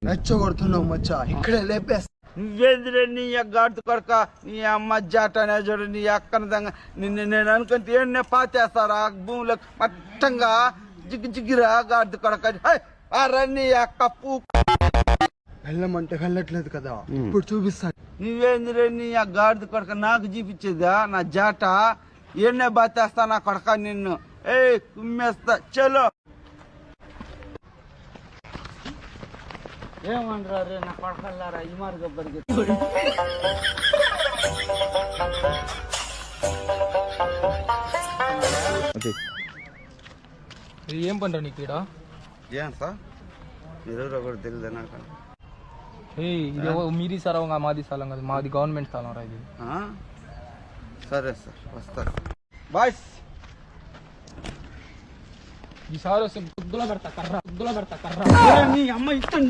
రెచ్చగొడుతున్నావు మచ్చా, ఇక్కడే లేపేస్తా. నువ్వేంద్రే నీ గాడి కొడక, నీ అమ్మ జాటనే చూడు, నీ అక్కన దంగ నిన్ను నేను అనుకుంటే ఏం పాతేస్తారా భూమిలో మట్టంగా జిగ్గిరా గాడి కొడక. నీ అక్క పూ వెళ్ళమంటే వెళ్ళట్లేదు కదా, ఇప్పుడు చూపిస్తాను. నువ్వేంద్రే నీ గాడిద కొడక నాకు చూపించేదా నా జాట? ఏనే బాతేస్తా నా కొడక నిన్ను. కుమ్మేస్తా చలో. ఏమనరా రే నా కొడకల్లారా, ఈ మార్గ పరిగెత్తి. ఏం పంట నీకు ఇక్కడ? ఏం సార్ మీరు కూడా తెలియదు నాకు. మీది స్థలం మాది స్థలం కదా, మాది గవర్నమెంట్ స్థలం రా ఇది. సరే సార్ వస్తా బాయ్. ఈసారి వస్తే గుద్దులో పెడతా కర్ర, గుద్దులో పెడతా కర్ర. నీ అమ్మ ఇష్టం